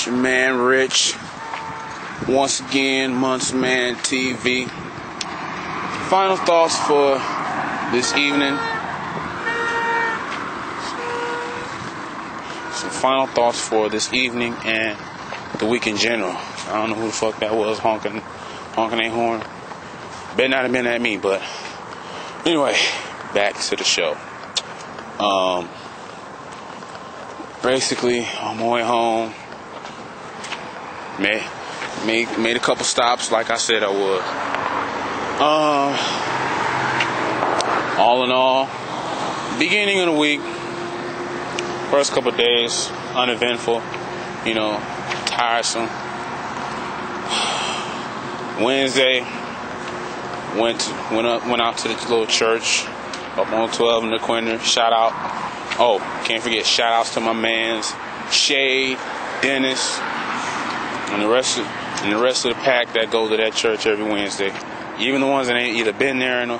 your man Rich. Once again, MUNTZMAN TV. Final thoughts for this evening. Some final thoughts for this evening and the week in general. I don't know who the fuck that was honking a horn. Better not have been at me, but anyway, back to the show. Basically, on my way home, made a couple stops like I said I would. All in all, beginning of the week, first couple of days, uneventful, tiresome. Wednesday, went out to the little church up on 12 in the corner. Shout out. Oh, can't forget shout outs to my mans Shade, Dennis, and the rest of the pack that go to that church every Wednesday. Even the ones that ain't either been there in a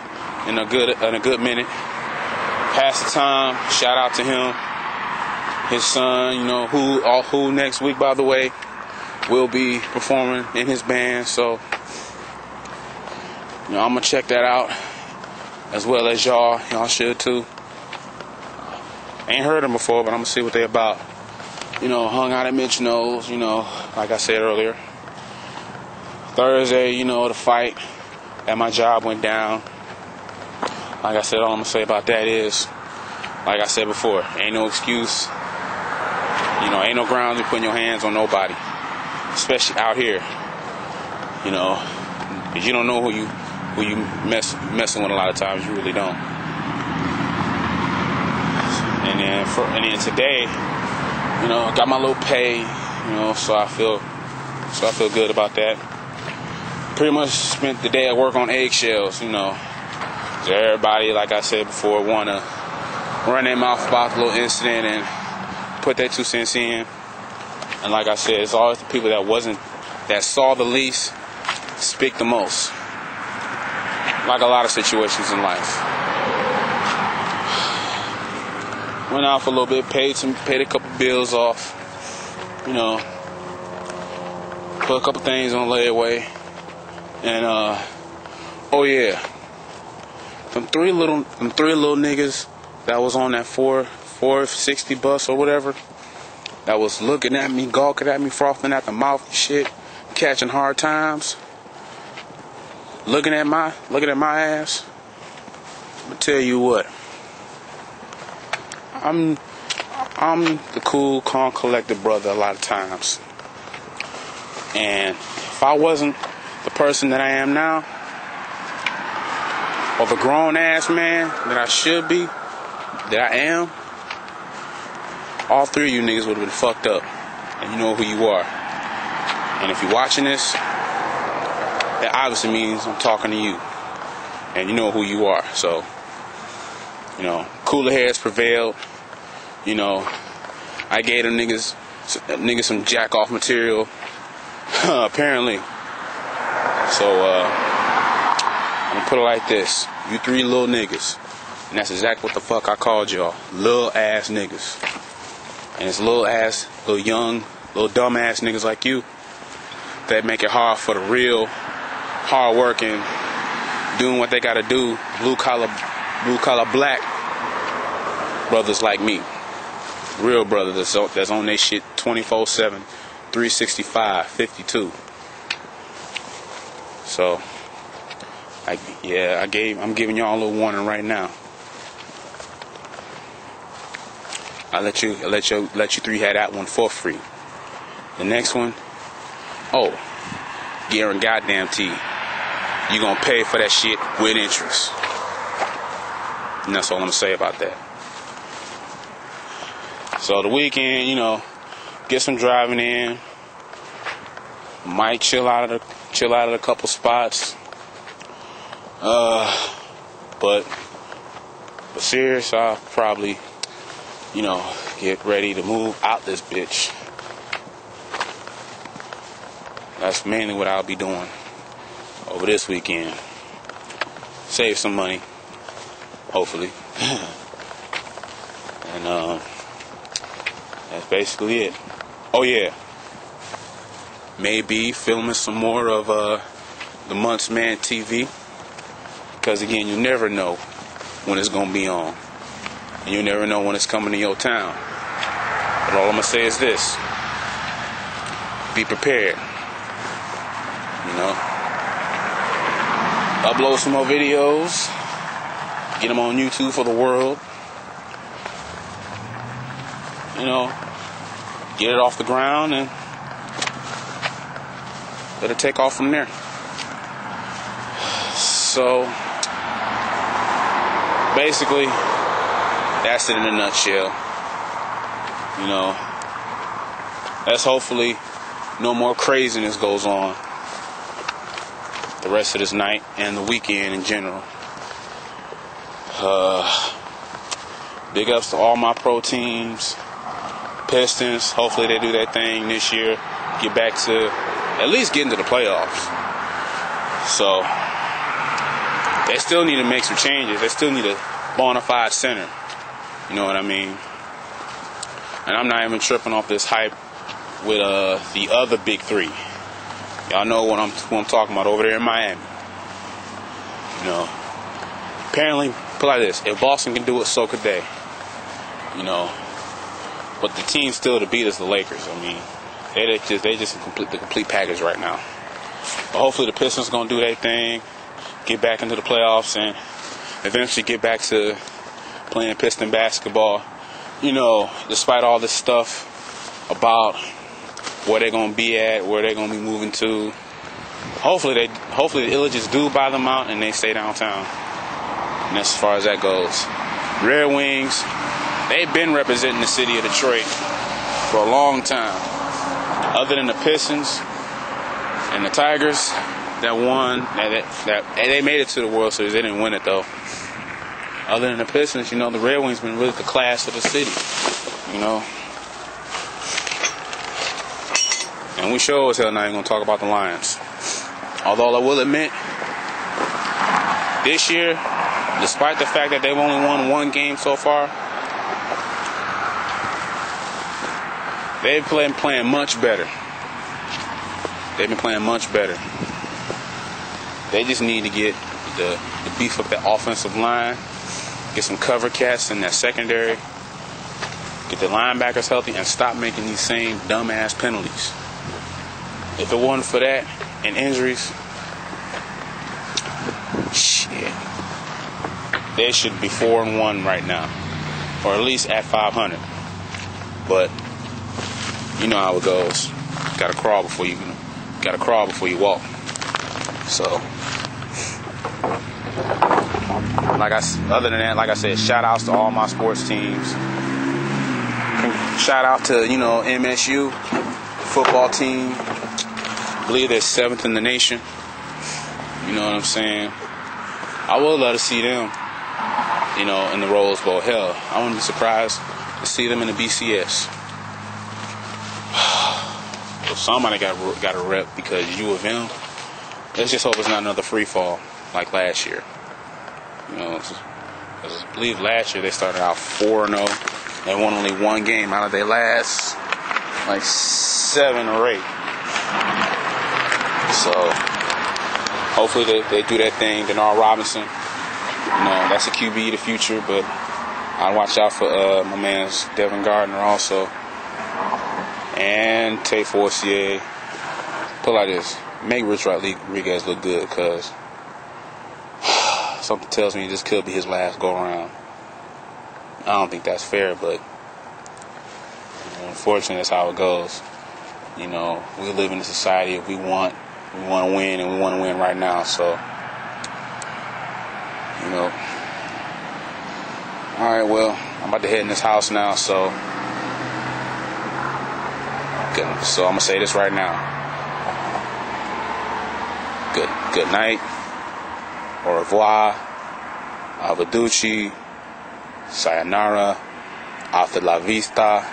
good minute. Pass the time. Shout out to him, his son. Who next week, by the way, will be performing in his band. So I'm gonna check that out as well as y'all. Y'all should too. Ain't heard them before, but I'm gonna see what they about. Hung out at Mitch Knowles, like I said earlier. Thursday, the fight at my job went down. Like I said, all I'm gonna say about that is, like I said before, ain't no excuse. Ain't no grounds in putting your hands on nobody, especially out here. Because you don't know who you messing with a lot of times. You really don't. And then today, got my little pay, so I feel good about that. Pretty much spent the day at work on eggshells, So everybody, like I said before, wanna run their mouth about the little incident and put their 2 cents in. And like I said, it's always the people that saw the least speak the most. Like a lot of situations in life. Went out for a little bit, paid a couple bills off, put a couple things on layaway, and oh yeah, them three little niggas that was on that 460 bus or whatever, that was looking at me, gawking at me, frothing at the mouth and shit, catching hard times, looking at my ass. I'm gonna tell you what. I'm the cool, calm, collected brother a lot of times. And if I wasn't the person that I am now, or the grown-ass man that I should be, that I am, all 3 of you niggas would have been fucked up. And you know who you are. And if you're watching this, that obviously means I'm talking to you. And you know who you are. So, cooler heads prevailed. I gave them niggas some jack off material. Apparently. So, I'm gonna put it like this. You 3 little niggas. And that's exactly what the fuck I called y'all. Little ass niggas. And it's little young, little dumb ass niggas like you that make it hard for the real, hard working, doing what they gotta do, blue collar black brothers like me. Real brothers that's on their shit 24/7, 365, 52. So, I'm giving y'all a little warning right now. I let you 3 have that one for free. The next one, guarantee you gonna pay for that shit with interest. And that's all I'm gonna say about that. So the weekend, get some driving in. Might chill out at a couple spots. But serious, I'll probably, get ready to move out this bitch. That's mainly what I'll be doing over this weekend. Save some money, hopefully. And that's basically it. Oh yeah, maybe filming some more of the MUNTZMAN TV, because again, you never know when it's gonna be on, and you never know when it's coming to your town. But all I'm gonna say is this: be prepared. You know, upload some more videos, get them on YouTube for the world. You know, get it off the ground and let it take off from there. So basically, that's it in a nutshell. You know, let's hopefully no more craziness goes on the rest of this night and the weekend in general. Big ups to all my pro teams. Pistons, hopefully they do that thing this year. Get back to at least getting to the playoffs. So they still need to make some changes. They still need a bona fide center. You know what I mean? And I'm not even tripping off this hype with the other big three. Y'all know who I'm talking about over there in Miami. You know, apparently, put it like this: if Boston can do it, so could they. You know, but the team still to beat is the Lakers. I mean, they just the complete package right now. But hopefully the Pistons gonna do their thing, get back into the playoffs, and eventually get back to playing Piston basketball. You know, despite all this stuff about where they're gonna be at, where they're gonna be moving to. Hopefully the Illegits do buy them out and they stay downtown. And that's as far as that goes. Red Wings, they've been representing the city of Detroit for a long time. Other than the Pistons and the Tigers that won, that they made it to the World Series. They didn't win it though. Other than the Pistons, you know, the Red Wings been really the class of the city. You know. And we sure as hell not even gonna talk about the Lions. Although I will admit, this year, despite the fact that they've only won one game so far, they've been playing much better. They've been playing much better. They just need to get the beef up that offensive line, get some cover cats in that secondary, get the linebackers healthy, and stop making these same dumbass penalties. If it wasn't for that and injuries, shit, they should be 4-1 right now, or at least at 500. But you know how it goes. Gotta crawl before you walk. So, other than that, like I said, shout outs to all my sports teams. Shout out to, you know, MSU football team. I believe they're 7th in the nation. You know what I'm saying? I would love to see them, you know, in the Rose Bowl. Hell, I wouldn't be surprised to see them in the BCS. Well, somebody got a rep because U of M. Let's just hope it's not another free fall like last year. You know, I believe last year they started out 4-0. They won only one game out of their last like 7 or 8. So hopefully they do that thing. Denard Robinson, you know, that's a QB of the future, but I'll watch out for my man's Devin Gardner also, and Tay Forcier. Put it like this: make Rich Rodriguez look good, because something tells me this could be his last go around. I don't think that's fair, but you know, unfortunately that's how it goes. You know, we live in a society if we want to win, and we want to win right now. So, you know. All right, well, I'm about to head in this house now, so I'm gonna say this right now. Good night. Au revoir. Arrivederci. Sayonara. Hasta la vista.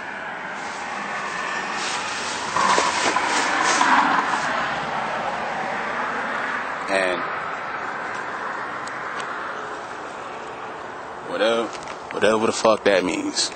And whatever the fuck that means.